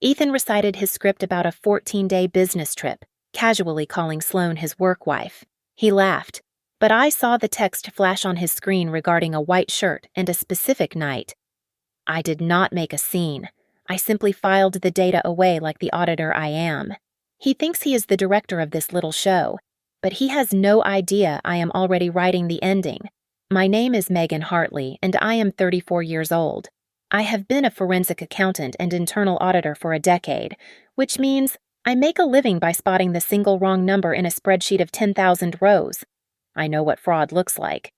Ethan recited his script about a 14-day business trip, casually calling Sloane his work wife. He laughed, but I saw the text flash on his screen regarding a white shirt and a specific night. I did not make a scene. I simply filed the data away like the auditor I am. He thinks he is the director of this little show, but he has no idea I am already writing the ending. My name is Megan Hartley, and I am 34 years old. I have been a forensic accountant and internal auditor for a decade, which means I make a living by spotting the single wrong number in a spreadsheet of 10,000 rows. I know what fraud looks like.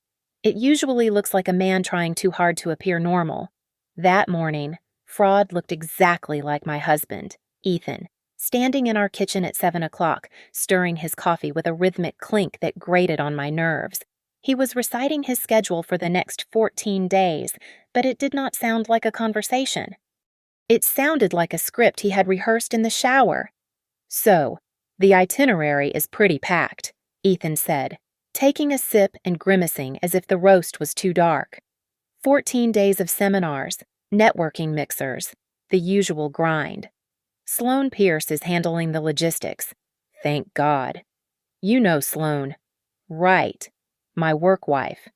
It usually looks like a man trying too hard to appear normal. That morning, fraud looked exactly like my husband, Ethan, standing in our kitchen at 7 o'clock, stirring his coffee with a rhythmic clink that grated on my nerves. He was reciting his schedule for the next 14 days, but it did not sound like a conversation. It sounded like a script he had rehearsed in the shower. "So, the itinerary is pretty packed," Ethan said, taking a sip and grimacing as if the roast was too dark. 14 days of seminars, networking mixers, the usual grind. Sloane Pierce is handling the logistics. Thank God. You know Sloane. Right. My work wife.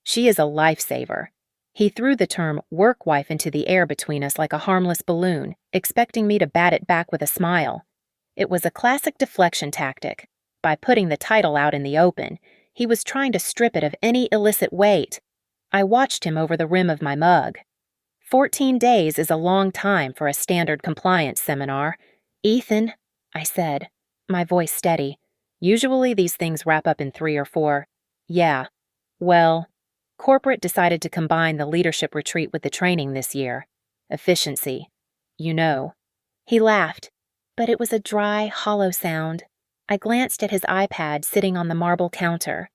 She is a lifesaver. He threw the term work wife into the air between us like a harmless balloon, expecting me to bat it back with a smile. It was a classic deflection tactic. By putting the title out in the open, he was trying to strip it of any illicit weight. I watched him over the rim of my mug. 14 days is a long time for a standard compliance seminar. "Ethan," I said, my voice steady. "Usually these things wrap up in 3 or 4. Yeah. Well, corporate decided to combine the leadership retreat with the training this year. Efficiency. You know." He laughed, but it was a dry, hollow sound. I glanced at his iPad sitting on the marble counter.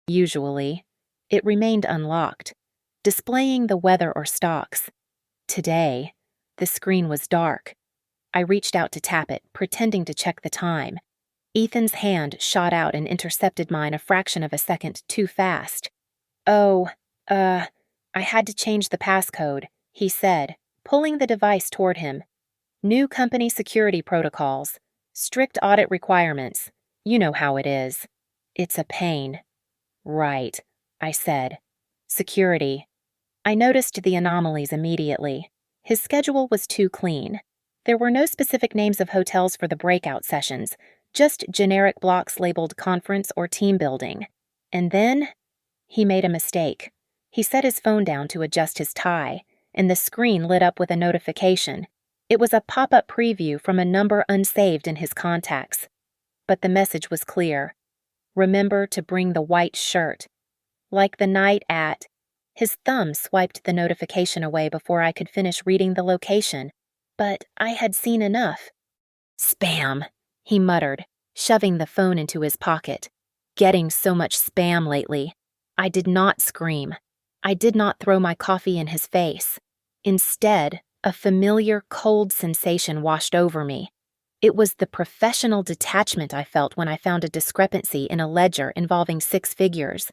Usually, it remained unlocked, displaying the weather or stocks. Today, the screen was dark. I reached out to tap it, pretending to check the time. Ethan's hand shot out and intercepted mine a fraction of a second too fast. "Oh, I had to change the passcode," he said, pulling the device toward him. "New company security protocols. Strict audit requirements. You know how it is. It's a pain." "Right," I said. "Security." I noticed the anomalies immediately. His schedule was too clean. There were no specific names of hotels for the breakout sessions, just generic blocks labeled conference or team building. And then, he made a mistake. He set his phone down to adjust his tie, and the screen lit up with a notification. It was a pop-up preview from a number unsaved in his contacts. But the message was clear. Remember to bring the white shirt. Like the night at... His thumb swiped the notification away before I could finish reading the location, but I had seen enough. "Spam," he muttered, shoving the phone into his pocket. "Getting so much spam lately." I did not scream. I did not throw my coffee in his face. Instead, a familiar, cold sensation washed over me. It was the professional detachment I felt when I found a discrepancy in a ledger involving 6 figures.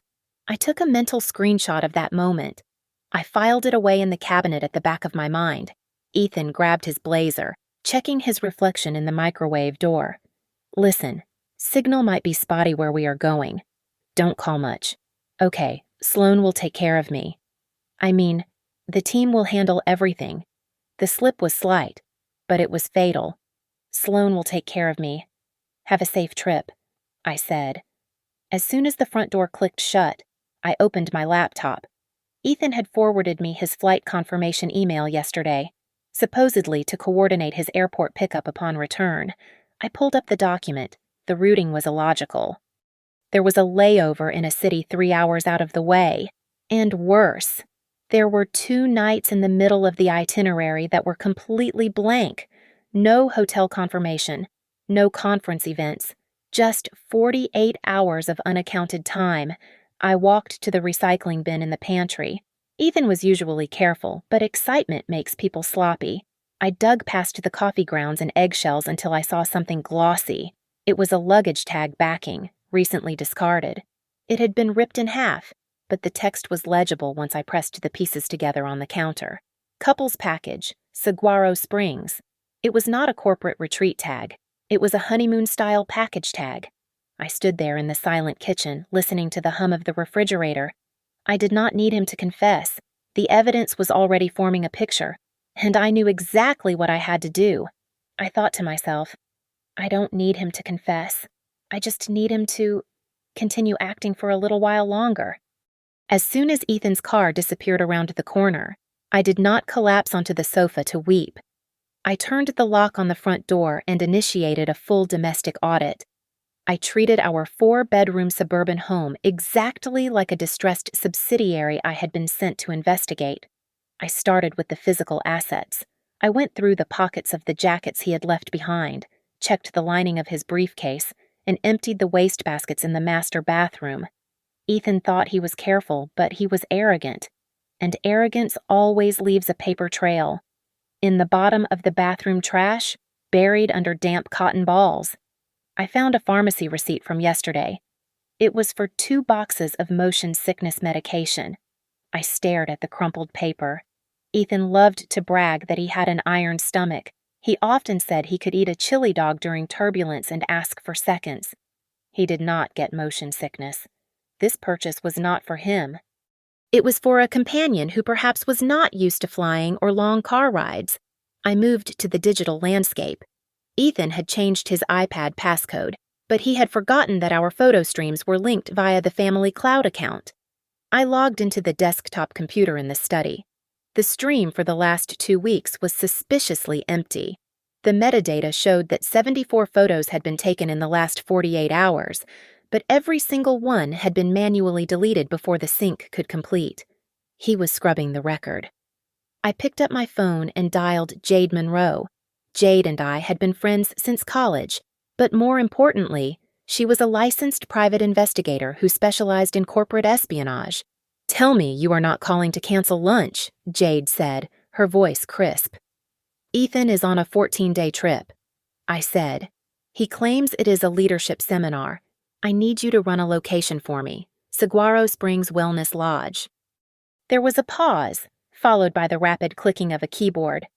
I took a mental screenshot of that moment. I filed it away in the cabinet at the back of my mind. Ethan grabbed his blazer, checking his reflection in the microwave door. "Listen, signal might be spotty where we are going. Don't call much. Okay, Sloane will take care of me. I mean, the team will handle everything. The slip was slight, but it was fatal. Sloane will take care of me. Have a safe trip," I said. As soon as the front door clicked shut, I opened my laptop. Ethan had forwarded me his flight confirmation email yesterday, supposedly to coordinate his airport pickup upon return. I pulled up the document. The routing was illogical. There was a layover in a city 3 hours out of the way. And worse, there were 2 nights in the middle of the itinerary that were completely blank. No hotel confirmation, no conference events, just 48 hours of unaccounted time. I walked to the recycling bin in the pantry. Ethan was usually careful, but excitement makes people sloppy. I dug past the coffee grounds and eggshells until I saw something glossy. It was a luggage tag backing, recently discarded. It had been ripped in half, but the text was legible once I pressed the pieces together on the counter. Couples package, Saguaro Springs. It was not a corporate retreat tag. It was a honeymoon-style package tag. I stood there in the silent kitchen, listening to the hum of the refrigerator. I did not need him to confess. The evidence was already forming a picture, and I knew exactly what I had to do. I thought to myself, I don't need him to confess. I just need him to continue acting for a little while longer. As soon as Ethan's car disappeared around the corner, I did not collapse onto the sofa to weep. I turned the lock on the front door and initiated a full domestic audit. I treated our 4-bedroom suburban home exactly like a distressed subsidiary I had been sent to investigate. I started with the physical assets. I went through the pockets of the jackets he had left behind, checked the lining of his briefcase, and emptied the wastebaskets in the master bathroom. Ethan thought he was careful, but he was arrogant, and arrogance always leaves a paper trail. In the bottom of the bathroom trash, buried under damp cotton balls, I found a pharmacy receipt from yesterday. It was for 2 boxes of motion sickness medication. I stared at the crumpled paper. Ethan loved to brag that he had an iron stomach. He often said he could eat a chili dog during turbulence and ask for seconds. He did not get motion sickness. This purchase was not for him. It was for a companion who perhaps was not used to flying or long car rides. I moved to the digital landscape. Ethan had changed his iPad passcode, but he had forgotten that our photo streams were linked via the family cloud account. I logged into the desktop computer in the study. The stream for the last 2 weeks was suspiciously empty. The metadata showed that 74 photos had been taken in the last 48 hours, but every single one had been manually deleted before the sync could complete. He was scrubbing the record. I picked up my phone and dialed Jade Monroe. Jade and I had been friends since college, but more importantly, she was a licensed private investigator who specialized in corporate espionage. "Tell me you are not calling to cancel lunch," Jade said, her voice crisp. "Ethan is on a 14-day trip," I said. "He claims it is a leadership seminar. I need you to run a location for me, Saguaro Springs Wellness Lodge." There was a pause, followed by the rapid clicking of a keyboard.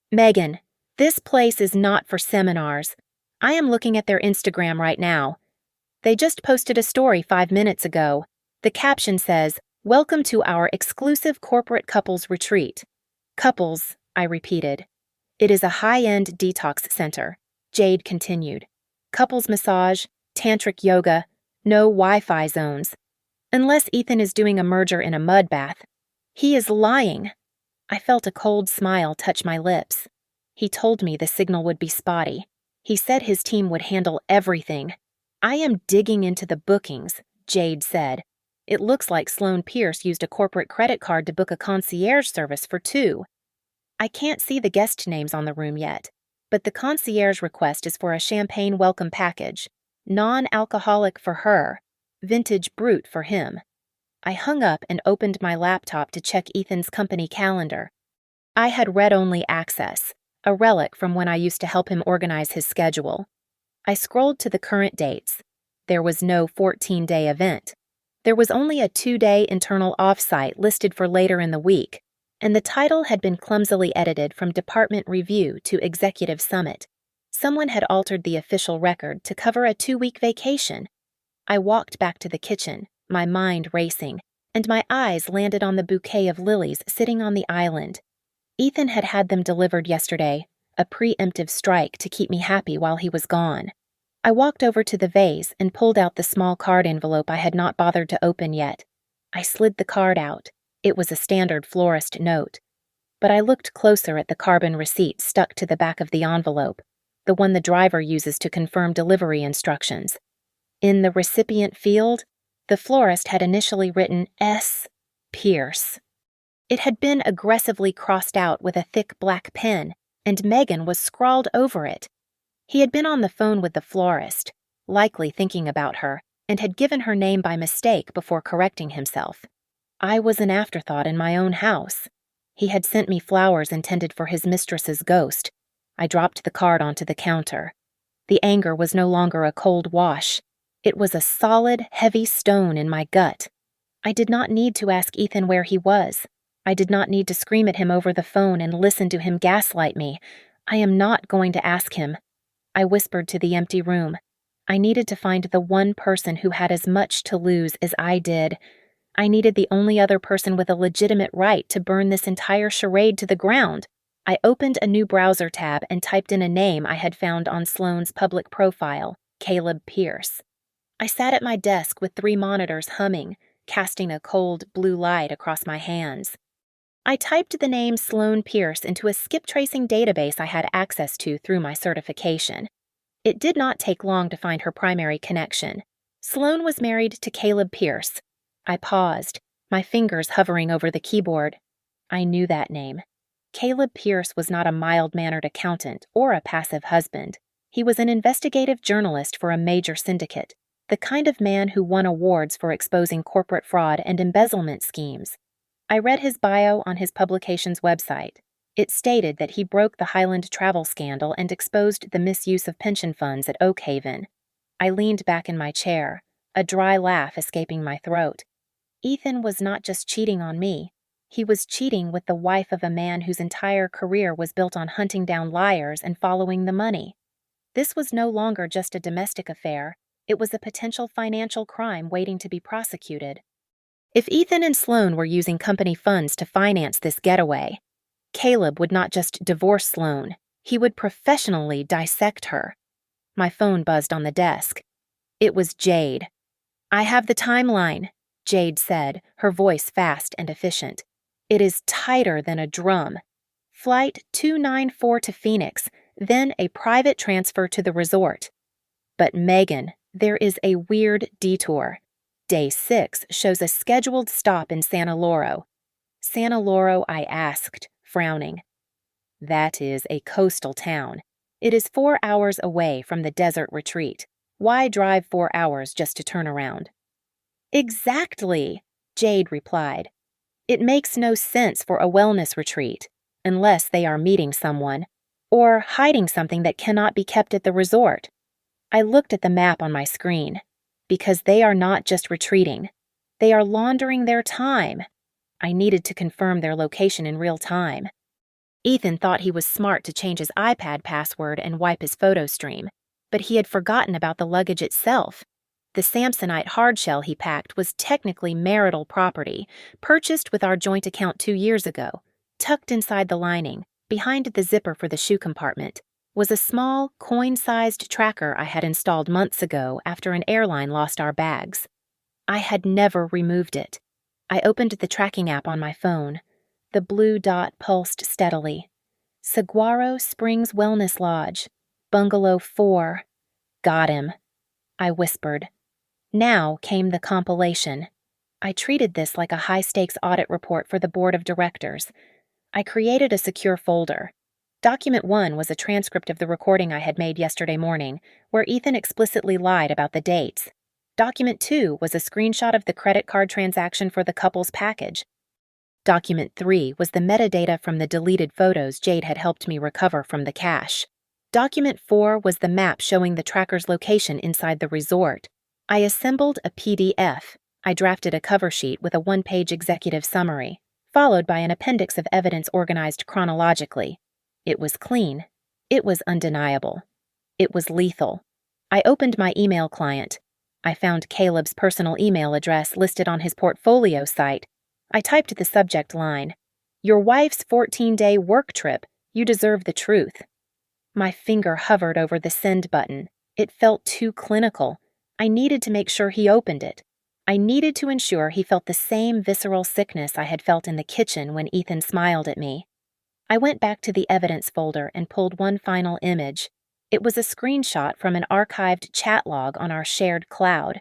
"Megan, this place is not for seminars. I am looking at their Instagram right now. They just posted a story 5 minutes ago. The caption says, 'Welcome to our exclusive corporate couples retreat.'" "Couples," I repeated. "It is a high-end detox center," Jade continued. "Couples massage, tantric yoga, no Wi-Fi zones. Unless Ethan is doing a merger in a mud bath. He is lying." I felt a cold smile touch my lips. He told me the signal would be spotty. He said his team would handle everything. "I am digging into the bookings," Jade said. "It looks like Sloane Pierce used a corporate credit card to book a concierge service for 2. I can't see the guest names on the room yet, but the concierge request is for a champagne welcome package. Non-alcoholic for her, vintage brut for him." I hung up and opened my laptop to check Ethan's company calendar. I had read-only access, a relic from when I used to help him organize his schedule. I scrolled to the current dates. There was no 14-day event. There was only a 2-day internal offsite listed for later in the week, and the title had been clumsily edited from Department Review to Executive Summit. Someone had altered the official record to cover a 2-week vacation. I walked back to the kitchen, my mind racing, and my eyes landed on the bouquet of lilies sitting on the island. Ethan had had them delivered yesterday, a preemptive strike to keep me happy while he was gone. I walked over to the vase and pulled out the small card envelope I had not bothered to open yet. I slid the card out. It was a standard florist note. But I looked closer at the carbon receipt stuck to the back of the envelope, the one the driver uses to confirm delivery instructions. In the recipient field, the florist had initially written S. Pierce. It had been aggressively crossed out with a thick black pen, and Megan was scrawled over it. He had been on the phone with the florist, likely thinking about her, and had given her name by mistake before correcting himself. I was an afterthought in my own house. He had sent me flowers intended for his mistress's ghost. I dropped the card onto the counter. The anger was no longer a cold wash. It was a solid, heavy stone in my gut. I did not need to ask Ethan where he was. I did not need to scream at him over the phone and listen to him gaslight me. I am not going to ask him, I whispered to the empty room. I needed to find the one person who had as much to lose as I did. I needed the only other person with a legitimate right to burn this entire charade to the ground. I opened a new browser tab and typed in a name I had found on Sloane's public profile, Caleb Pierce. I sat at my desk with 3 monitors humming, casting a cold blue light across my hands. I typed the name Sloane Pierce into a skip tracing database I had access to through my certification. It did not take long to find her primary connection. Sloane was married to Caleb Pierce. I paused, my fingers hovering over the keyboard. I knew that name. Caleb Pierce was not a mild-mannered accountant or a passive husband. He was an investigative journalist for a major syndicate, the kind of man who won awards for exposing corporate fraud and embezzlement schemes. I read his bio on his publication's website. It stated that he broke the Highland travel scandal and exposed the misuse of pension funds at Oak Haven. I leaned back in my chair, a dry laugh escaping my throat. Ethan was not just cheating on me. He was cheating with the wife of a man whose entire career was built on hunting down liars and following the money. This was no longer just a domestic affair. It was a potential financial crime waiting to be prosecuted. If Ethan and Sloane were using company funds to finance this getaway, Caleb would not just divorce Sloane, he would professionally dissect her. My phone buzzed on the desk. It was Jade. "I have the timeline," Jade said, her voice fast and efficient. "It is tighter than a drum. Flight 294 to Phoenix, then a private transfer to the resort. But Megan, there is a weird detour. Day 6 shows a scheduled stop in Santa Lauro." Santa Lauro, I asked, frowning. "That is a coastal town. It is 4 hours away from the desert retreat. Why drive 4 hours just to turn around?" "Exactly," Jade replied. "It makes no sense for a wellness retreat, unless they are meeting someone, or hiding something that cannot be kept at the resort." I looked at the map on my screen. Because they are not just retreating. They are laundering their time. I needed to confirm their location in real time. Ethan thought he was smart to change his iPad password and wipe his photo stream, but he had forgotten about the luggage itself. The Samsonite hardshell he packed was technically marital property, purchased with our joint account 2 years ago. Tucked inside the lining, behind the zipper for the shoe compartment, was a small, coin-sized tracker I had installed months ago after an airline lost our bags. I had never removed it. I opened the tracking app on my phone. The blue dot pulsed steadily. Saguaro Springs Wellness Lodge, Bungalow 4. Got him, I whispered. Now came the compilation. I treated this like a high-stakes audit report for the board of directors. I created a secure folder. Document 1 was a transcript of the recording I had made yesterday morning, where Ethan explicitly lied about the dates. Document 2 was a screenshot of the credit card transaction for the couple's package. Document 3 was the metadata from the deleted photos Jade had helped me recover from the cache. Document 4 was the map showing the tracker's location inside the resort. I assembled a PDF. I drafted a cover sheet with a 1-page executive summary, followed by an appendix of evidence organized chronologically. It was clean. It was undeniable. It was lethal. I opened my email client. I found Caleb's personal email address listed on his portfolio site. I typed the subject line, "Your wife's 14-day work trip. You deserve the truth." My finger hovered over the send button. It felt too clinical. I needed to make sure he opened it. I needed to ensure he felt the same visceral sickness I had felt in the kitchen when Ethan smiled at me. I went back to the evidence folder and pulled one final image. It was a screenshot from an archived chat log on our shared cloud,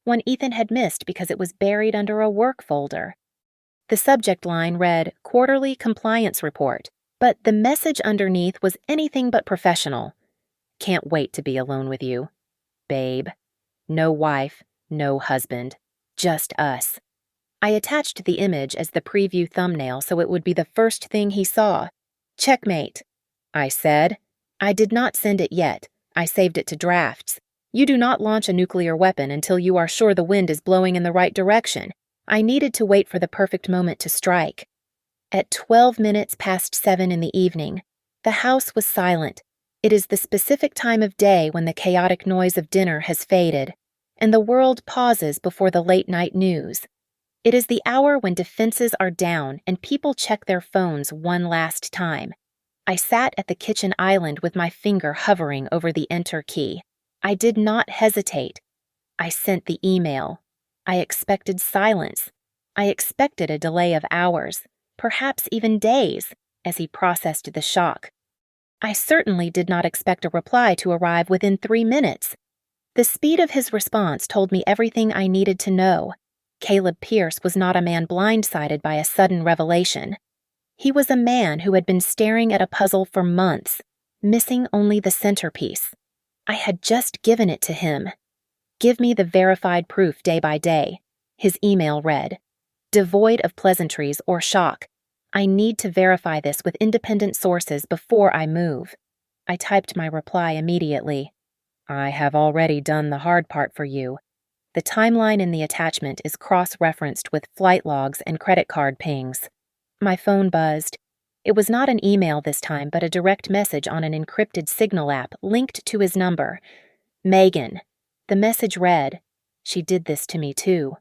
one Ethan had missed because it was buried under a work folder. The subject line read, "Quarterly Compliance Report," but the message underneath was anything but professional. "Can't wait to be alone with you. Babe. No wife, no husband. Just us." I attached the image as the preview thumbnail so it would be the first thing he saw. "Checkmate," I said. I did not send it yet. I saved it to drafts. You do not launch a nuclear weapon until you are sure the wind is blowing in the right direction. I needed to wait for the perfect moment to strike. At 12 minutes past 7 in the evening, The house was silent. It is the specific time of day when the chaotic noise of dinner has faded, and the world pauses before the late-night news. It is the hour when defenses are down and people check their phones one last time. I sat at the kitchen island with my finger hovering over the enter key. I did not hesitate. I sent the email. I expected silence. I expected a delay of hours, perhaps even days, as he processed the shock. I certainly did not expect a reply to arrive within 3 minutes. The speed of his response told me everything I needed to know. Caleb Pierce was not a man blindsided by a sudden revelation. He was a man who had been staring at a puzzle for months, missing only the centerpiece. I had just given it to him. "Give me the verified proof day by day," his email read. "Devoid of pleasantries or shock. I need to verify this with independent sources before I move." I typed my reply immediately. "I have already done the hard part for you." The timeline in the attachment is cross-referenced with flight logs and credit card pings. My phone buzzed. It was not an email this time, but a direct message on an encrypted Signal app linked to his number. "Megan." The message read, "She did this to me too.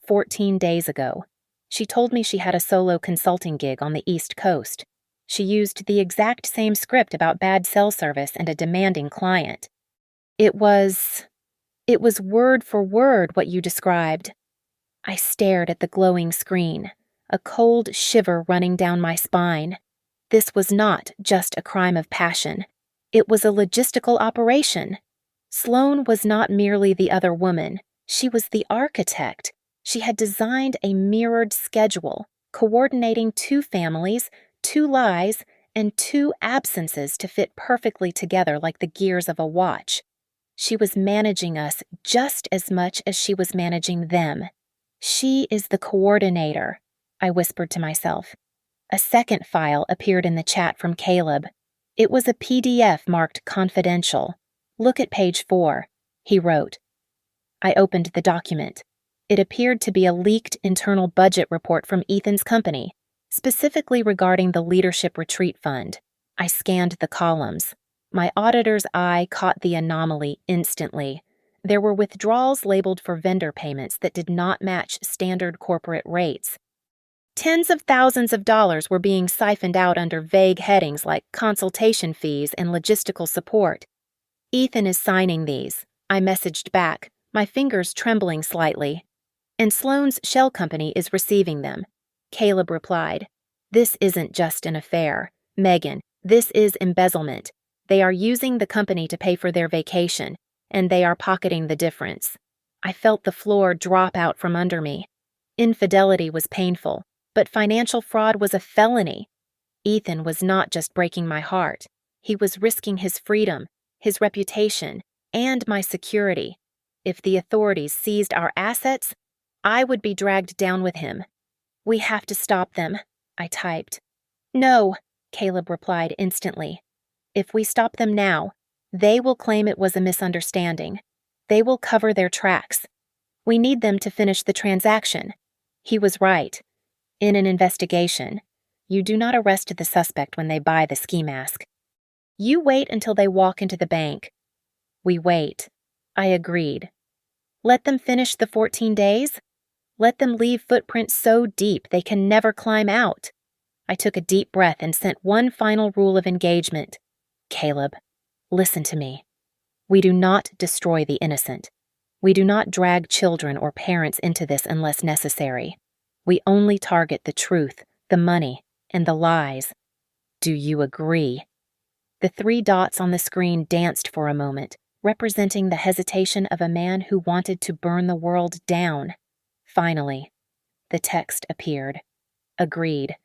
14 days ago. She told me she had a solo consulting gig on the East Coast. She used the exact same script about bad cell service and a demanding client. It was word for word what you described." I stared at the glowing screen, a cold shiver running down my spine. This was not just a crime of passion. It was a logistical operation. Sloane was not merely the other woman. She was the architect. She had designed a mirrored schedule, coordinating 2 families, 2 lies, and 2 absences to fit perfectly together like the gears of a watch. She was managing us just as much as she was managing them. "She is the coordinator," I whispered to myself. A second file appeared in the chat from Caleb. It was a PDF marked confidential. "Look at page 4, he wrote. I opened the document. It appeared to be a leaked internal budget report from Ethan's company, specifically regarding the Leadership Retreat Fund. I scanned the columns. My auditor's eye caught the anomaly instantly. There were withdrawals labeled for vendor payments that did not match standard corporate rates. Tens of thousands of dollars were being siphoned out under vague headings like consultation fees and logistical support. "Ethan is signing these," I messaged back, my fingers trembling slightly. "And Sloane's shell company is receiving them." Caleb replied, "This isn't just an affair. Megan, this is embezzlement. They are using the company to pay for their vacation, and they are pocketing the difference." I felt the floor drop out from under me. Infidelity was painful, but financial fraud was a felony. Ethan was not just breaking my heart. He was risking his freedom, his reputation, and my security. If the authorities seized our assets, I would be dragged down with him. "We have to stop them," I typed. "No," Caleb replied instantly. "If we stop them now, they will claim it was a misunderstanding. They will cover their tracks. We need them to finish the transaction." He was right. In an investigation, you do not arrest the suspect when they buy the ski mask. You wait until they walk into the bank. We wait. I agreed. Let them finish the 14 days. Let them leave footprints so deep they can never climb out. I took a deep breath and sent one final rule of engagement. "Caleb, listen to me. We do not destroy the innocent. We do not drag children or parents into this unless necessary. We only target the truth, the money, and the lies. Do you agree?" The 3 dots on the screen danced for a moment, representing the hesitation of a man who wanted to burn the world down. Finally, the text appeared. Agreed.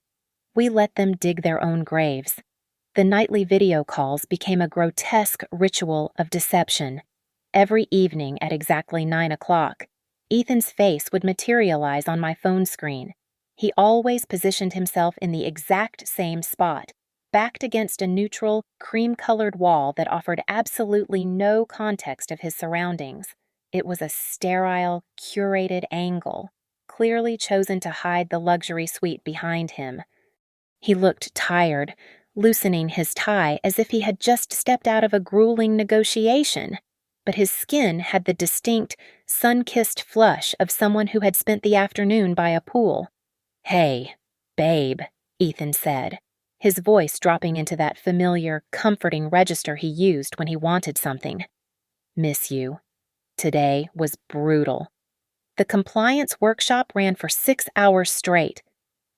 We let them dig their own graves. The nightly video calls became a grotesque ritual of deception. Every evening at exactly 9 o'clock, Ethan's face would materialize on my phone screen. He always positioned himself in the exact same spot, backed against a neutral, cream-colored wall that offered absolutely no context of his surroundings. It was a sterile, curated angle, clearly chosen to hide the luxury suite behind him. He looked tired, loosening his tie as if he had just stepped out of a grueling negotiation. But his skin had the distinct, sun-kissed flush of someone who had spent the afternoon by a pool. "Hey, babe," Ethan said, his voice dropping into that familiar, comforting register he used when he wanted something. "Miss you. Today was brutal. The compliance workshop ran for 6 hours straight.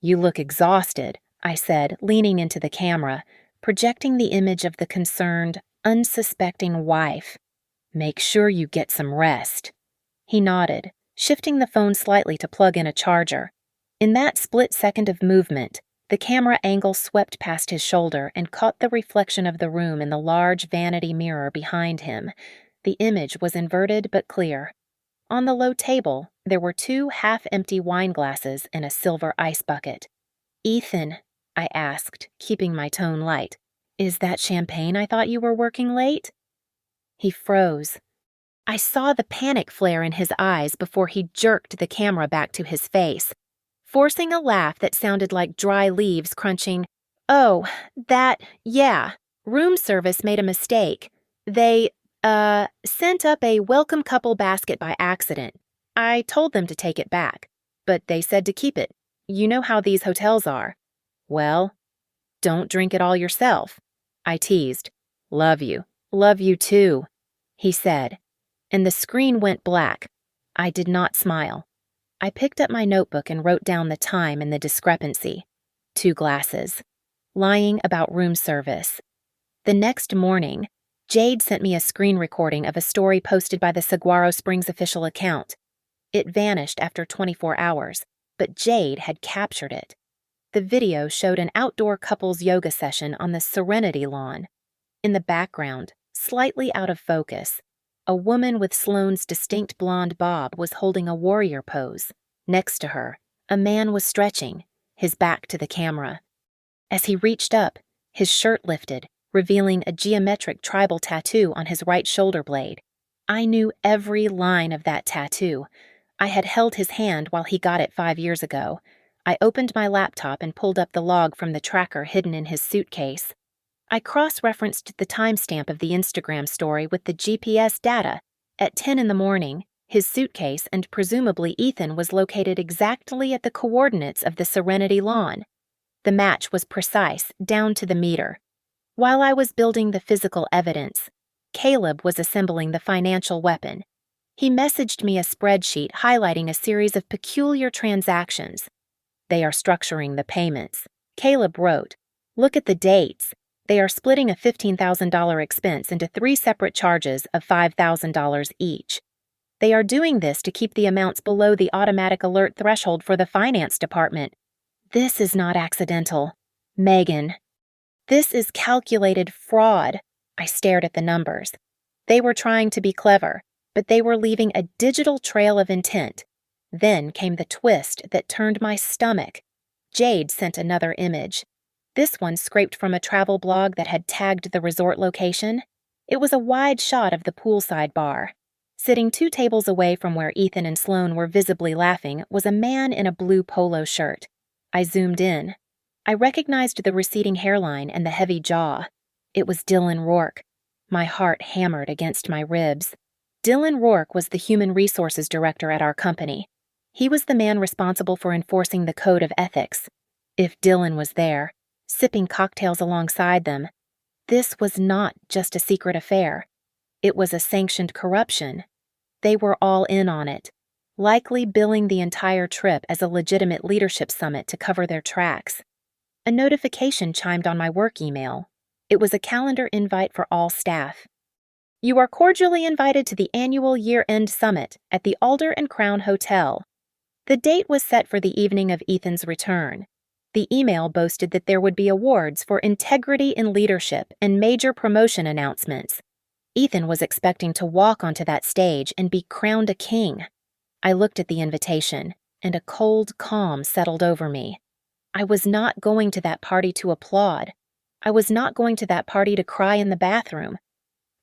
You look exhausted," I said, leaning into the camera, projecting the image of the concerned, unsuspecting wife. "Make sure you get some rest." He nodded, shifting the phone slightly to plug in a charger. In that split second of movement, the camera angle swept past his shoulder and caught the reflection of the room in the large vanity mirror behind him. The image was inverted but clear. On the low table, there were 2 half-empty wine glasses and a silver ice bucket. "Ethan," I asked, keeping my tone light, "is that champagne I thought you were working late?" He froze. I saw the panic flare in his eyes before he jerked the camera back to his face, forcing a laugh that sounded like dry leaves crunching. "Oh, yeah. Room service made a mistake. They, sent up a welcome couple basket by accident. I told them to take it back, but they said to keep it. You know how these hotels are." "Well, don't drink it all yourself," I teased. "Love you. Love you too," he said, and the screen went black. I did not smile. I picked up my notebook and wrote down the time and the discrepancy. 2 glasses. Lying about room service. The next morning, Jade sent me a screen recording of a story posted by the Saguaro Springs official account. It vanished after 24 hours, but Jade had captured it. The video showed an outdoor couples yoga session on the Serenity lawn. In the background, slightly out of focus, a woman with Sloane's distinct blonde bob was holding a warrior pose. Next to her, a man was stretching, his back to the camera. As he reached up, his shirt lifted, revealing a geometric tribal tattoo on his right shoulder blade. I knew every line of that tattoo. I had held his hand while he got it 5 years ago. I opened my laptop and pulled up the log from the tracker hidden in his suitcase. I cross-referenced the timestamp of the Instagram story with the GPS data. At 10 in the morning, his suitcase and presumably Ethan was located exactly at the coordinates of the Serenity lawn. The match was precise, down to the meter. While I was building the physical evidence, Caleb was assembling the financial weapon. He messaged me a spreadsheet highlighting a series of peculiar transactions. "They are structuring the payments," Caleb wrote. "Look at the dates. They are splitting a $15,000 expense into 3 separate charges of $5,000 each. They are doing this to keep the amounts below the automatic alert threshold for the finance department. This is not accidental. Megan. This is calculated fraud." I stared at the numbers. They were trying to be clever, but they were leaving a digital trail of intent. Then came the twist that turned my stomach. Jade sent another image. This one scraped from a travel blog that had tagged the resort location. It was a wide shot of the poolside bar. Sitting 2 tables away from where Ethan and Sloane were visibly laughing was a man in a blue polo shirt. I zoomed in. I recognized the receding hairline and the heavy jaw. It was Dylan Rourke. My heart hammered against my ribs. Dylan Rourke was the human resources director at our company. He was the man responsible for enforcing the code of ethics. If Dylan was there, sipping cocktails alongside them, this was not just a secret affair. It was a sanctioned corruption. They were all in on it, likely billing the entire trip as a legitimate leadership summit to cover their tracks. A notification chimed on my work email. It was a calendar invite for all staff. "You are cordially invited to the annual year-end summit at the Alder and Crown Hotel." The date was set for the evening of Ethan's return. The email boasted that there would be awards for integrity in leadership and major promotion announcements. Ethan was expecting to walk onto that stage and be crowned a king. I looked at the invitation, and a cold calm settled over me. I was not going to that party to applaud. I was not going to that party to cry in the bathroom.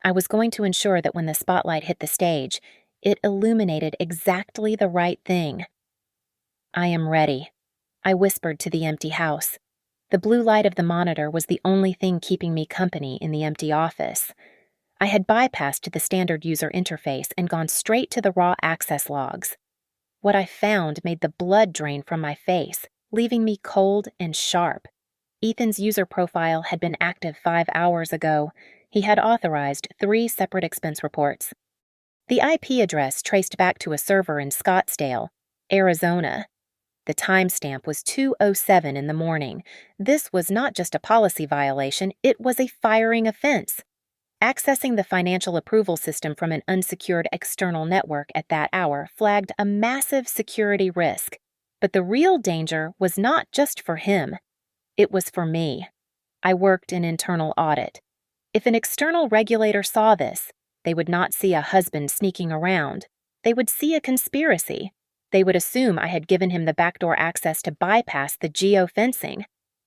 I was going to ensure that when the spotlight hit the stage, it illuminated exactly the right thing. "I am ready," I whispered to the empty house. The blue light of the monitor was the only thing keeping me company in the empty office. I had bypassed the standard user interface and gone straight to the raw access logs. What I found made the blood drain from my face, leaving me cold and sharp. Ethan's user profile had been active 5 hours ago. He had authorized 3 separate expense reports. The IP address traced back to a server in Scottsdale, Arizona. The timestamp was 2:07 in the morning. This was not just a policy violation, it was a firing offense. Accessing the financial approval system from an unsecured external network at that hour flagged a massive security risk. But the real danger was not just for him. It was for me. I worked in internal audit. If an external regulator saw this, they would not see a husband sneaking around. They would see a conspiracy. They would assume I had given him the backdoor access to bypass the geofencing.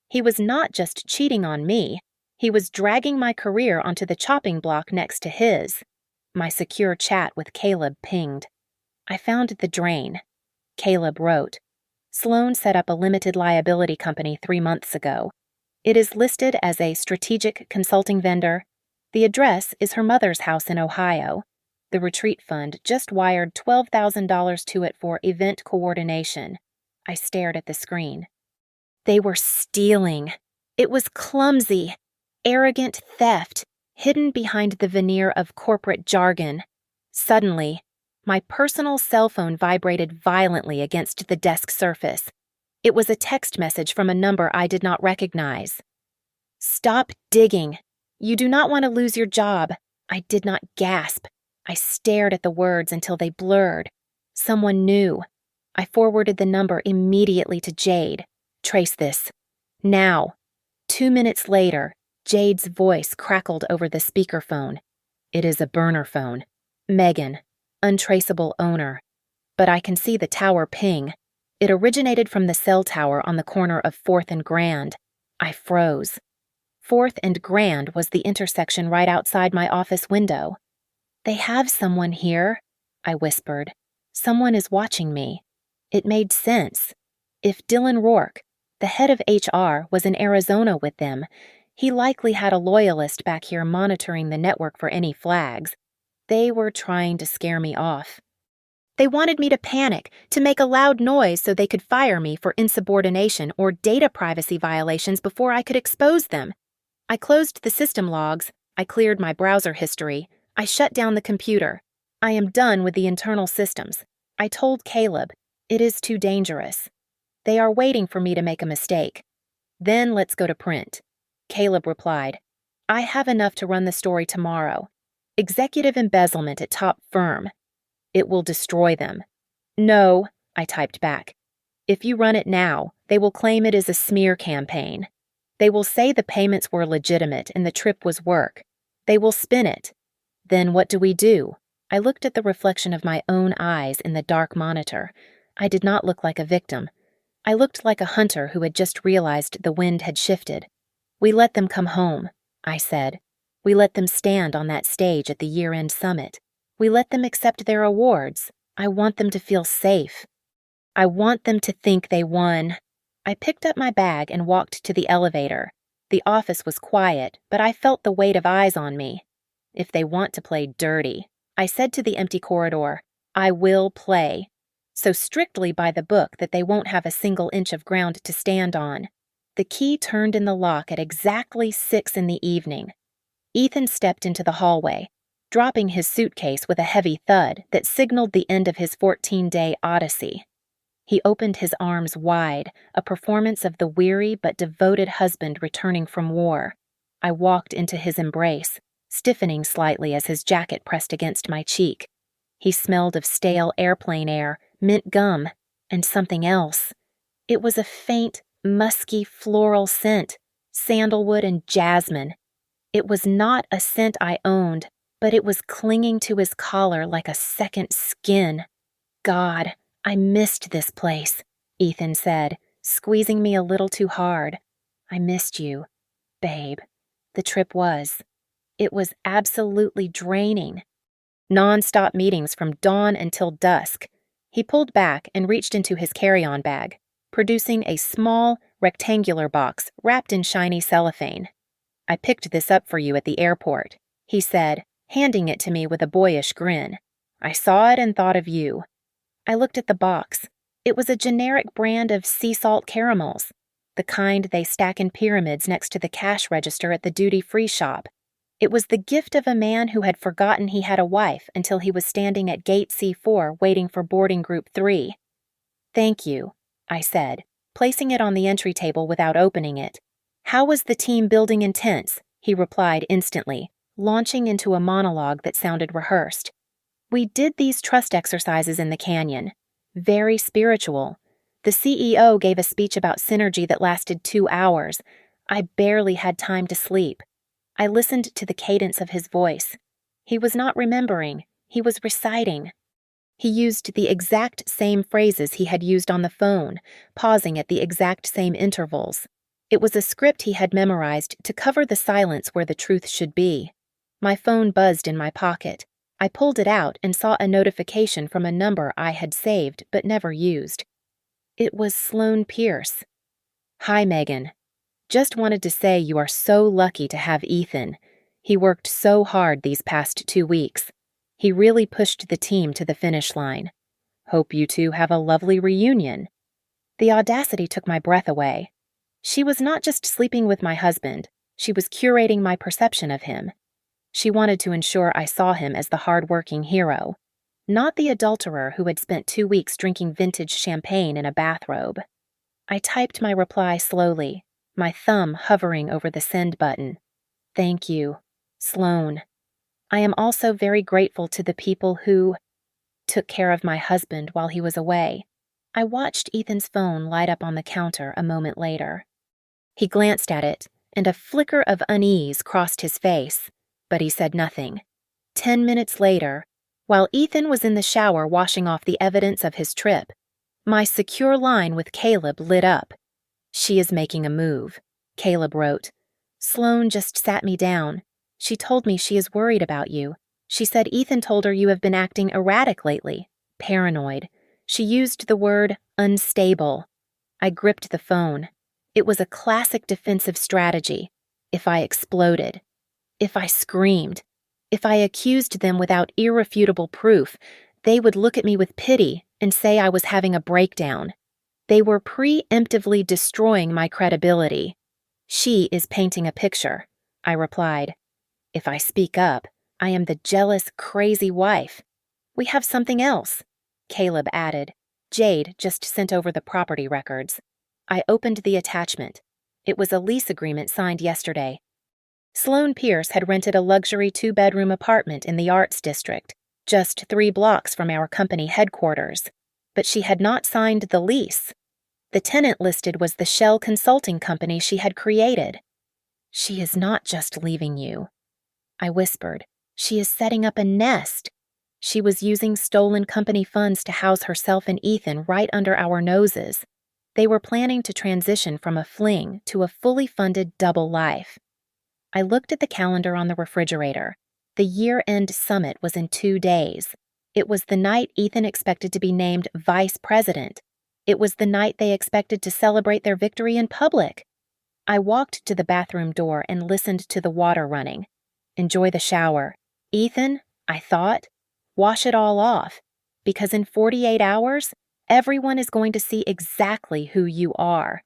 He was not just cheating on me. He was dragging my career onto the chopping block next to his. My secure chat with Caleb pinged. I found the drain. Caleb wrote, Sloane set up a limited liability company 3 months ago. It is listed as a strategic consulting vendor. The address is her mother's house in Ohio. The retreat fund just wired $12,000 to it for event coordination. I stared at the screen. They were stealing. It was clumsy, arrogant theft, hidden behind the veneer of corporate jargon. Suddenly, my personal cell phone vibrated violently against the desk surface. It was a text message from a number I did not recognize. Stop digging. You do not want to lose your job. I did not gasp. I stared at the words until they blurred. Someone knew. I forwarded the number immediately to Jade. Trace this. Now. 2 minutes later, Jade's voice crackled over the speakerphone. It is a burner phone. Megan, untraceable owner. But I can see the tower ping. It originated from the cell tower on the corner of 4th and Grand. I froze. 4th and Grand was the intersection right outside my office window. They have someone here, I whispered. Someone is watching me. It made sense. If Dylan Rourke, the head of HR, was in Arizona with them, he likely had a loyalist back here monitoring the network for any flags. They were trying to scare me off. They wanted me to panic, to make a loud noise so they could fire me for insubordination or data privacy violations before I could expose them. I closed the system logs. I cleared my browser history. I shut down the computer. I am done with the internal systems. I told Caleb, it is too dangerous. They are waiting for me to make a mistake. Then let's go to print. Caleb replied, I have enough to run the story tomorrow. Executive embezzlement at top firm. It will destroy them. No, I typed back. If you run it now, they will claim it is a smear campaign. They will say the payments were legitimate and the trip was work. They will spin it. Then what do? I looked at the reflection of my own eyes in the dark monitor. I did not look like a victim. I looked like a hunter who had just realized the wind had shifted. We let them come home, I said. We let them stand on that stage at the year-end summit. We let them accept their awards. I want them to feel safe. I want them to think they won. I picked up my bag and walked to the elevator. The office was quiet, but I felt the weight of eyes on me. If they want to play dirty, I said to the empty corridor, I will play. So strictly by the book that they won't have a single inch of ground to stand on. The key turned in the lock at exactly 6 in the evening. Ethan stepped into the hallway, dropping his suitcase with a heavy thud that signaled the end of his 14-day odyssey. He opened his arms wide, a performance of the weary but devoted husband returning from war. I walked into his embrace, stiffening slightly as his jacket pressed against my cheek. He smelled of stale airplane air, mint gum, and something else. It was a faint, musky floral scent, sandalwood and jasmine. It was not a scent I owned, but it was clinging to his collar like a second skin. God, I missed this place, Ethan said, squeezing me a little too hard. I missed you, babe. The trip was. It was absolutely draining. Non-stop meetings from dawn until dusk. He pulled back and reached into his carry-on bag, producing a small, rectangular box wrapped in shiny cellophane. "I picked this up for you at the airport," he said, handing it to me with a boyish grin. "I saw it and thought of you." I looked at the box. It was a generic brand of sea salt caramels, the kind they stack in pyramids next to the cash register at the duty-free shop. It was the gift of a man who had forgotten he had a wife until he was standing at gate C4 waiting for boarding group 3. "Thank you," I said, placing it on the entry table without opening it. "How was the team building in tents?" he replied instantly, launching into a monologue that sounded rehearsed. "We did these trust exercises in the canyon. Very spiritual. The CEO gave a speech about synergy that lasted 2 hours. I barely had time to sleep. I listened to the cadence of his voice. He was not remembering, he was reciting. He used the exact same phrases he had used on the phone, pausing at the exact same intervals. It was a script he had memorized to cover the silence where the truth should be. My phone buzzed in my pocket. I pulled it out and saw a notification from a number I had saved but never used. It was Sloane Pierce. "Hi, Megan. Just wanted to say you are so lucky to have Ethan. He worked so hard these past 2 weeks. He really pushed the team to the finish line. Hope you two have a lovely reunion." The audacity took my breath away. She was not just sleeping with my husband, she was curating my perception of him. She wanted to ensure I saw him as the hard-working hero, not the adulterer who had spent 2 weeks drinking vintage champagne in a bathrobe. I typed my reply slowly, my thumb hovering over the send button. "Thank you, Sloane. I am also very grateful to the people who took care of my husband while he was away." I watched Ethan's phone light up on the counter a moment later. He glanced at it, and a flicker of unease crossed his face, but he said nothing. 10 minutes later, while Ethan was in the shower washing off the evidence of his trip, my secure line with Caleb lit up. "She is making a move," Caleb wrote. "Sloane just sat me down. She told me she is worried about you. She said Ethan told her you have been acting erratic lately, paranoid. She used the word unstable." I gripped the phone. It was a classic defensive strategy. If I exploded, if I screamed, if I accused them without irrefutable proof, they would look at me with pity and say I was having a breakdown. They were preemptively destroying my credibility. "She is painting a picture," I replied. "If I speak up, I am the jealous, crazy wife." "We have something else," Caleb added. "Jade just sent over the property records." I opened the attachment. It was a lease agreement signed yesterday. Sloane Pierce had rented a luxury 2-bedroom apartment in the Arts District, just 3 blocks from our company headquarters. But she had not signed the lease. The tenant listed was the shell consulting company she had created. "She is not just leaving you," I whispered. "She is setting up a nest." She was using stolen company funds to house herself and Ethan right under our noses. They were planning to transition from a fling to a fully funded double life. I looked at the calendar on the refrigerator. The year-end summit was in 2 days. It was the night Ethan expected to be named vice president. It was the night they expected to celebrate their victory in public. I walked to the bathroom door and listened to the water running. Enjoy the shower. Ethan, I thought, wash it all off, because in 48 hours, everyone is going to see exactly who you are.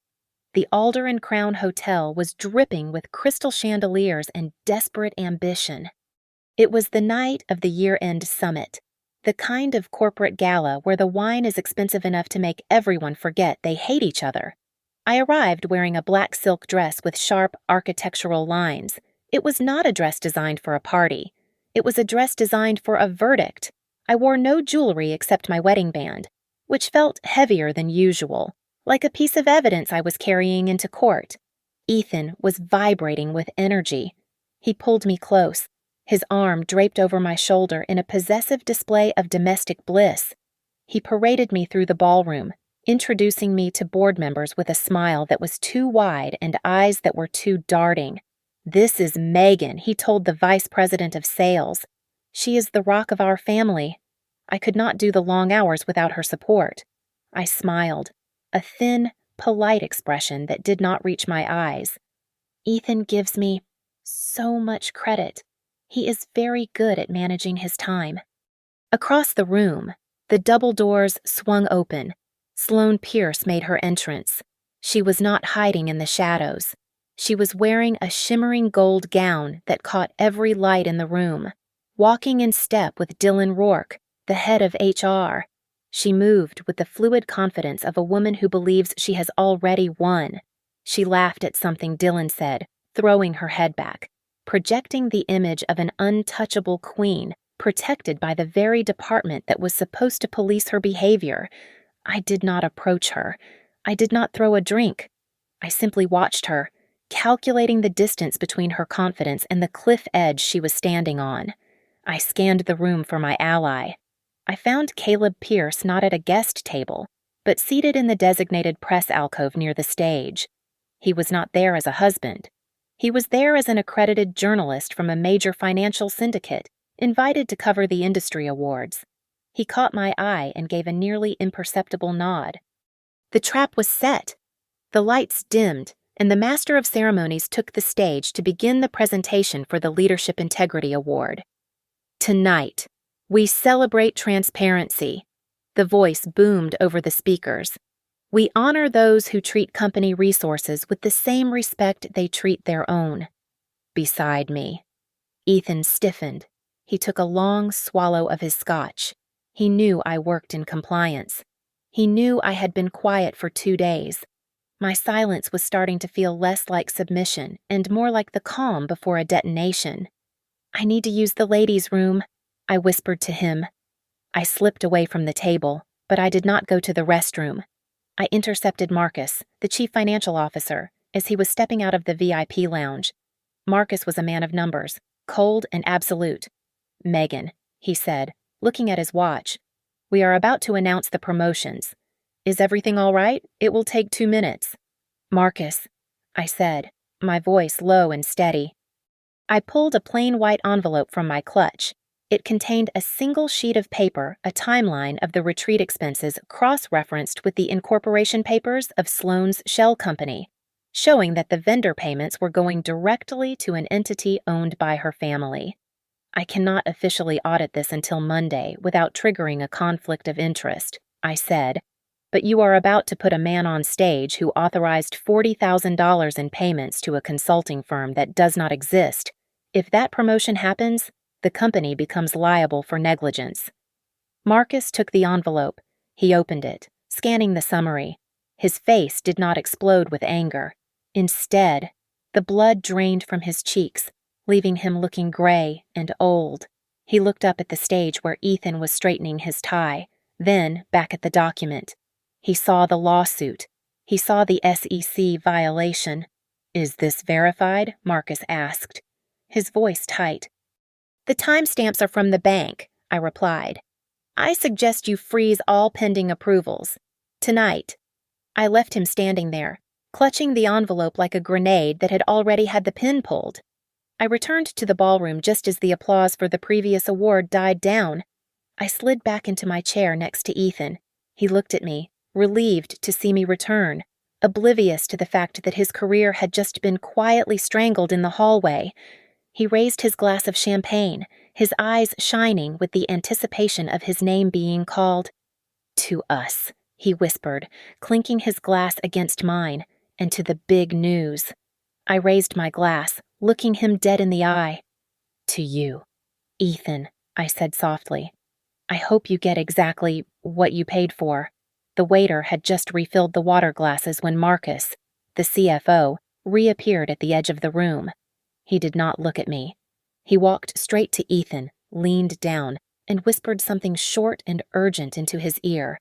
The Alder and Crown Hotel was dripping with crystal chandeliers and desperate ambition. It was the night of the year-end summit, the kind of corporate gala where the wine is expensive enough to make everyone forget they hate each other. I arrived wearing a black silk dress with sharp architectural lines. It was not a dress designed for a party. It was a dress designed for a verdict. I wore no jewelry except my wedding band, which felt heavier than usual, like a piece of evidence I was carrying into court. Ethan was vibrating with energy. He pulled me close, his arm draped over my shoulder in a possessive display of domestic bliss. He paraded me through the ballroom, introducing me to board members with a smile that was too wide and eyes that were too darting. "This is Megan," he told the vice president of sales. "She is the rock of our family." I could not do the long hours without her support. I smiled. A thin, polite expression that did not reach my eyes. Ethan gives me so much credit. He is very good at managing his time. Across the room, the double doors swung open. Sloane Pierce made her entrance. She was not hiding in the shadows. She was wearing a shimmering gold gown that caught every light in the room, walking in step with Dylan Rourke, the head of HR. She moved with the fluid confidence of a woman who believes she has already won. She laughed at something Dylan said, throwing her head back, projecting the image of an untouchable queen protected by the very department that was supposed to police her behavior. I did not approach her. I did not throw a drink. I simply watched her, calculating the distance between her confidence and the cliff edge she was standing on. I scanned the room for my ally. I found Caleb Pierce not at a guest table, but seated in the designated press alcove near the stage. He was not there as a husband. He was there as an accredited journalist from a major financial syndicate, invited to cover the industry awards. He caught my eye and gave a nearly imperceptible nod. The trap was set. The lights dimmed, and the Master of Ceremonies took the stage to begin the presentation for the Leadership Integrity Award. Tonight, we celebrate transparency. The voice boomed over the speakers. We honor those who treat company resources with the same respect they treat their own. Beside me, Ethan stiffened. He took a long swallow of his scotch. He knew I worked in compliance. He knew I had been quiet for 2 days. My silence was starting to feel less like submission and more like the calm before a detonation. "I need to use the ladies' room," I whispered to him. I slipped away from the table, but I did not go to the restroom. I intercepted Marcus, the chief financial officer, as he was stepping out of the VIP lounge. Marcus was a man of numbers, cold and absolute. "Megan," he said, looking at his watch, "we are about to announce the promotions. Is everything all right? It will take 2 minutes." "Marcus," I said, my voice low and steady. I pulled a plain white envelope from my clutch. It contained a single sheet of paper, a timeline of the retreat expenses cross-referenced with the incorporation papers of Sloane's shell company, showing that the vendor payments were going directly to an entity owned by her family. "I cannot officially audit this until Monday without triggering a conflict of interest," I said, "but you are about to put a man on stage who authorized $40,000 in payments to a consulting firm that does not exist. If that promotion happens, the company becomes liable for negligence." Marcus took the envelope. He opened it, scanning the summary. His face did not explode with anger. Instead, the blood drained from his cheeks, leaving him looking gray and old. He looked up at the stage where Ethan was straightening his tie, then back at the document. He saw the lawsuit. He saw the SEC violation. "Is this verified?" Marcus asked, his voice tight. "The timestamps are from the bank," I replied. "I suggest you freeze all pending approvals. Tonight." I left him standing there, clutching the envelope like a grenade that had already had the pin pulled. I returned to the ballroom just as the applause for the previous award died down. I slid back into my chair next to Ethan. He looked at me, relieved to see me return, oblivious to the fact that his career had just been quietly strangled in the hallway. He raised his glass of champagne, his eyes shining with the anticipation of his name being called. "To us," he whispered, clinking his glass against mine, "and to the big news." I raised my glass, looking him dead in the eye. "To you, Ethan," I said softly. "I hope you get exactly what you paid for." The waiter had just refilled the water glasses when Marcus, the CFO, reappeared at the edge of the room. He did not look at me. He walked straight to Ethan, leaned down, and whispered something short and urgent into his ear.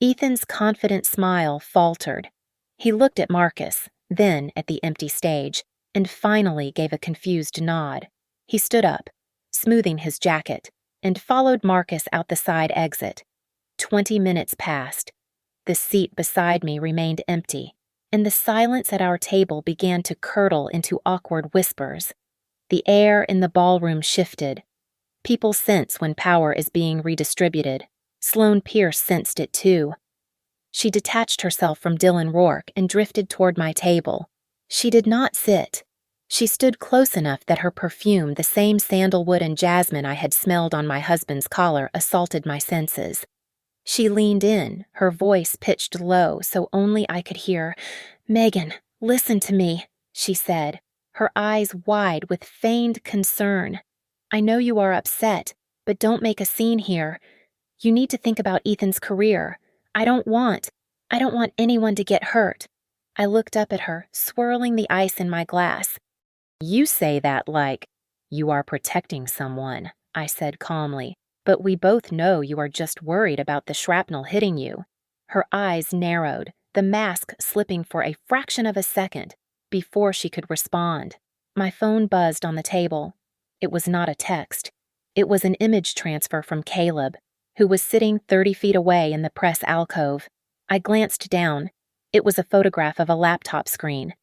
Ethan's confident smile faltered. He looked at Marcus, then at the empty stage, and finally gave a confused nod. He stood up, smoothing his jacket, and followed Marcus out the side exit. 20 minutes passed. The seat beside me remained empty, and the silence at our table began to curdle into awkward whispers. The air in the ballroom shifted. People sense when power is being redistributed. Sloane Pierce sensed it too. She detached herself from Dylan Rourke and drifted toward my table. She did not sit. She stood close enough that her perfume, the same sandalwood and jasmine I had smelled on my husband's collar, assaulted my senses. She leaned in, her voice pitched low so only I could hear. "Megan, listen to me," she said, her eyes wide with feigned concern. "I know you are upset, but don't make a scene here. You need to think about Ethan's career. I don't want anyone to get hurt." I looked up at her, swirling the ice in my glass. "You say that like you are protecting someone," I said calmly, "but we both know you are just worried about the shrapnel hitting you." Her eyes narrowed, the mask slipping for a fraction of a second before she could respond. My phone buzzed on the table. It was not a text. It was an image transfer from Caleb, who was sitting 30 feet away in the press alcove. I glanced down. It was a photograph of a laptop screen.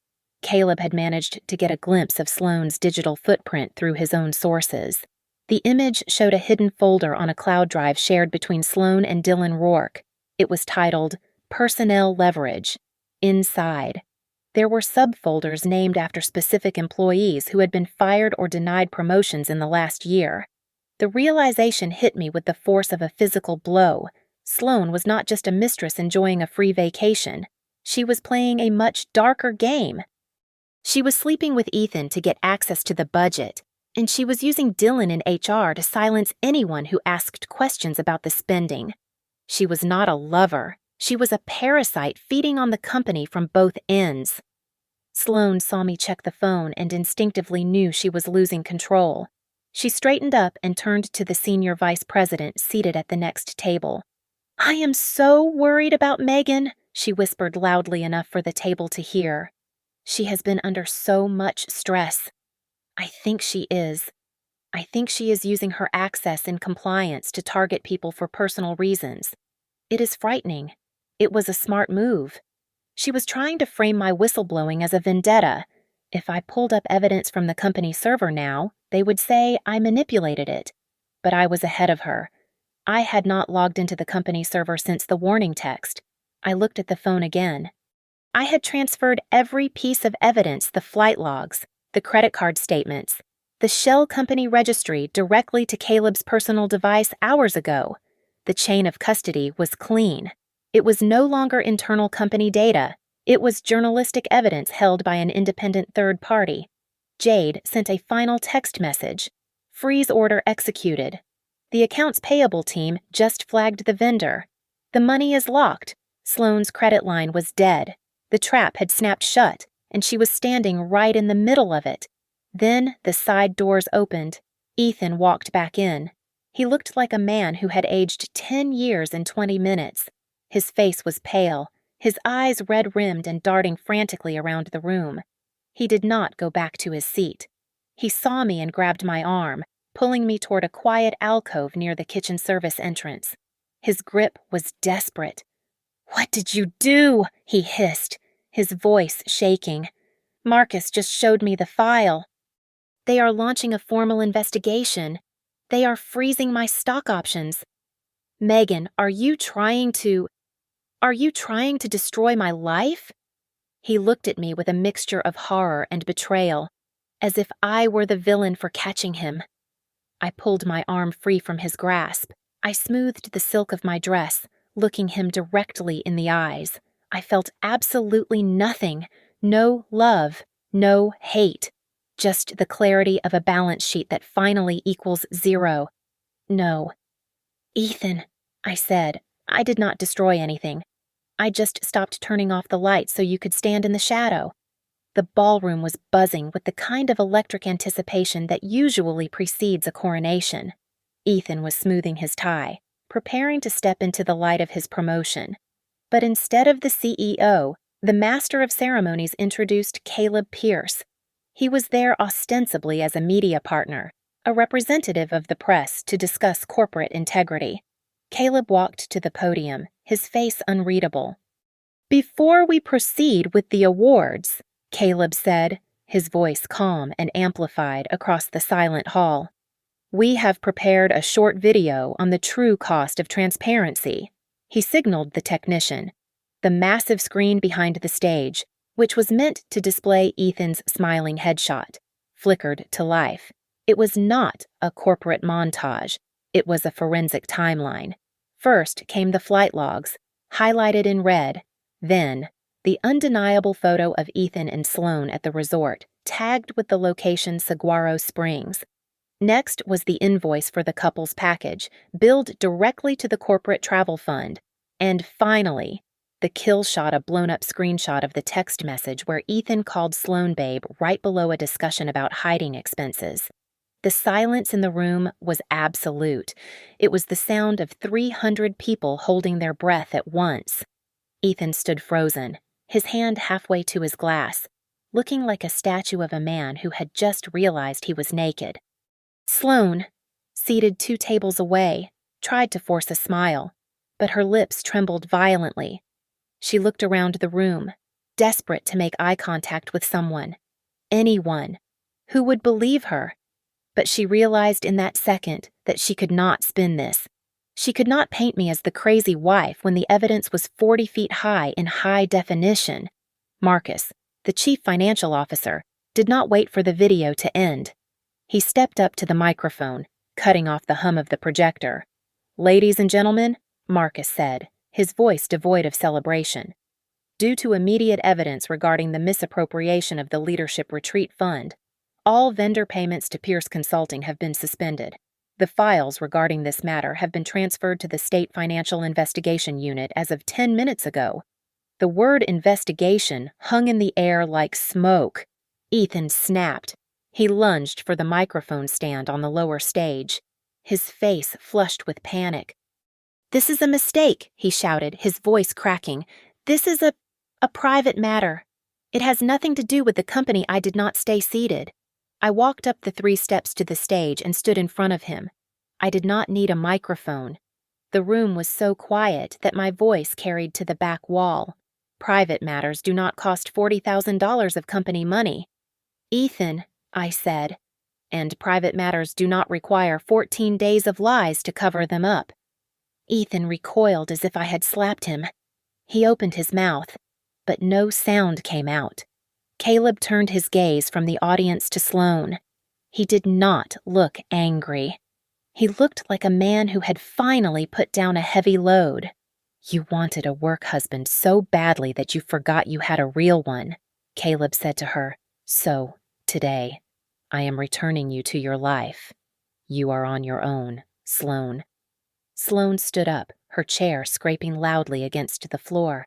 Caleb had managed to get a glimpse of Sloane's digital footprint through his own sources. The image showed a hidden folder on a cloud drive shared between Sloane and Dylan Rourke. It was titled Personnel Leverage. Inside, there were subfolders named after specific employees who had been fired or denied promotions in the last year. The realization hit me with the force of a physical blow. Sloane was not just a mistress enjoying a free vacation. She was playing a much darker game. She was sleeping with Ethan to get access to the budget, and she was using Dylan in HR to silence anyone who asked questions about the spending. She was not a lover. She was a parasite feeding on the company from both ends. Sloane saw me check the phone and instinctively knew she was losing control. She straightened up and turned to the senior vice president seated at the next table. "I am so worried about Megan," she whispered loudly enough for the table to hear. "She has been under so much stress. I think she is using her access in compliance to target people for personal reasons. It is frightening. It was a smart move. She was trying to frame my whistleblowing as a vendetta. If I pulled up evidence from the company server now, they would say I manipulated it. But I was ahead of her. I had not logged into the company server since the warning text. I looked at the phone again. I had transferred every piece of evidence, the flight logs, the credit card statements, the shell company registry directly to Caleb's personal device hours ago. The chain of custody was clean. It was no longer internal company data. It was journalistic evidence held by an independent third party. Jade sent a final text message. Freeze order executed. The accounts payable team just flagged the vendor. The money is locked. Sloane's credit line was dead. The trap had snapped shut, and she was standing right in the middle of it. Then the side doors opened. Ethan walked back in. He looked like a man who had aged 10 years in 20 minutes. His face was pale, his eyes red-rimmed and darting frantically around the room. He did not go back to his seat. He saw me and grabbed my arm, pulling me toward a quiet alcove near the kitchen service entrance. His grip was desperate. "What did you do?" he hissed, his voice shaking. "Marcus just showed me the file. They are launching a formal investigation. They are freezing my stock options. Megan, are you trying to destroy my life?" He looked at me with a mixture of horror and betrayal, as if I were the villain for catching him. I pulled my arm free from his grasp. I smoothed the silk of my dress, looking him directly in the eyes. I felt absolutely nothing. No love, no hate. Just the clarity of a balance sheet that finally equals 0. No. "Ethan," I said, "I did not destroy anything. I just stopped turning off the lights so you could stand in the shadow." The ballroom was buzzing with the kind of electric anticipation that usually precedes a coronation. Ethan was smoothing his tie, preparing to step into the light of his promotion. But instead of the CEO, the master of ceremonies introduced Caleb Pierce. He was there ostensibly as a media partner, a representative of the press to discuss corporate integrity. Caleb walked to the podium, his face unreadable. "Before we proceed with the awards," Caleb said, his voice calm and amplified across the silent hall, "we have prepared a short video on the true cost of transparency." He signaled the technician. The massive screen behind the stage, which was meant to display Ethan's smiling headshot, flickered to life. It was not a corporate montage. It was a forensic timeline. First came the flight logs, highlighted in red. Then, the undeniable photo of Ethan and Sloane at the resort, tagged with the location Saguaro Springs. Next was the invoice for the couple's package, billed directly to the corporate travel fund. And finally, the kill shot, a blown-up screenshot of the text message where Ethan called Sloane babe right below a discussion about hiding expenses. The silence in the room was absolute. It was the sound of 300 people holding their breath at once. Ethan stood frozen, his hand halfway to his glass, looking like a statue of a man who had just realized he was naked. Sloane, seated 2 tables away, tried to force a smile, but her lips trembled violently. She looked around the room, desperate to make eye contact with someone, anyone, who would believe her. But she realized in that second that she could not spin this. She could not paint me as the crazy wife when the evidence was 40 feet high in high definition. Marcus, the chief financial officer, did not wait for the video to end. He stepped up to the microphone, cutting off the hum of the projector. "Ladies and gentlemen," Marcus said, his voice devoid of celebration. "Due to immediate evidence regarding the misappropriation of the Leadership Retreat Fund, all vendor payments to Pierce Consulting have been suspended. The files regarding this matter have been transferred to the State Financial Investigation Unit as of 10 minutes ago." The word investigation hung in the air like smoke. Ethan snapped. He lunged for the microphone stand on the lower stage, his face flushed with panic. "This is a mistake," he shouted, his voice cracking. "This is a private matter. It has nothing to do with the company. I did not stay seated." I walked up the 3 steps to the stage and stood in front of him. I did not need a microphone. The room was so quiet that my voice carried to the back wall. Private matters do not cost $40,000 of company money. "Ethan," I said, "and private matters do not require 14 days of lies to cover them up." Ethan recoiled as if I had slapped him. He opened his mouth, but no sound came out. Caleb turned his gaze from the audience to Sloane. He did not look angry. He looked like a man who had finally put down a heavy load. "You wanted a work husband so badly that you forgot you had a real one," Caleb said to her. "So, today, I am returning you to your life. You are on your own, Sloane." Sloane stood up, her chair scraping loudly against the floor.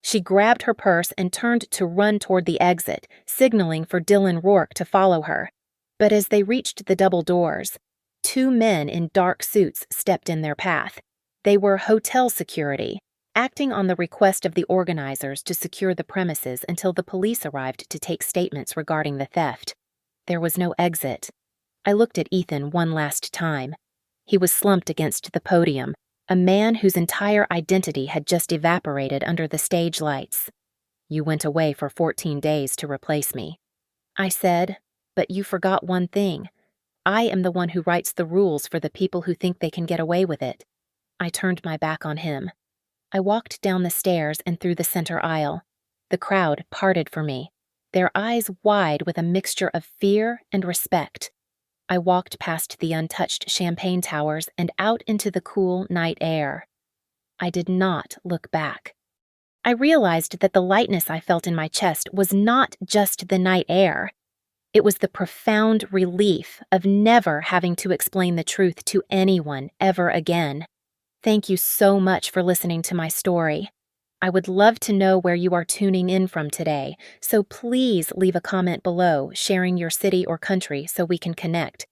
She grabbed her purse and turned to run toward the exit, signaling for Dylan Rourke to follow her. But as they reached the double doors, 2 men in dark suits stepped in their path. They were hotel security, acting on the request of the organizers to secure the premises until the police arrived to take statements regarding the theft. There was no exit. I looked at Ethan one last time. He was slumped against the podium, a man whose entire identity had just evaporated under the stage lights. "You went away for 14 days to replace me," I said, "but you forgot one thing. I am the one who writes the rules for the people who think they can get away with it." I turned my back on him. I walked down the stairs and through the center aisle. The crowd parted for me, their eyes wide with a mixture of fear and respect. I walked past the untouched champagne towers and out into the cool night air. I did not look back. I realized that the lightness I felt in my chest was not just the night air. It was the profound relief of never having to explain the truth to anyone ever again. Thank you so much for listening to my story. I would love to know where you are tuning in from today, so please leave a comment below sharing your city or country so we can connect.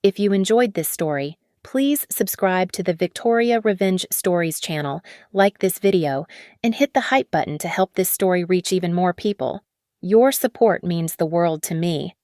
If you enjoyed this story, please subscribe to the Victoria Revenge Stories channel, like this video, and hit the hype button to help this story reach even more people. Your support means the world to me.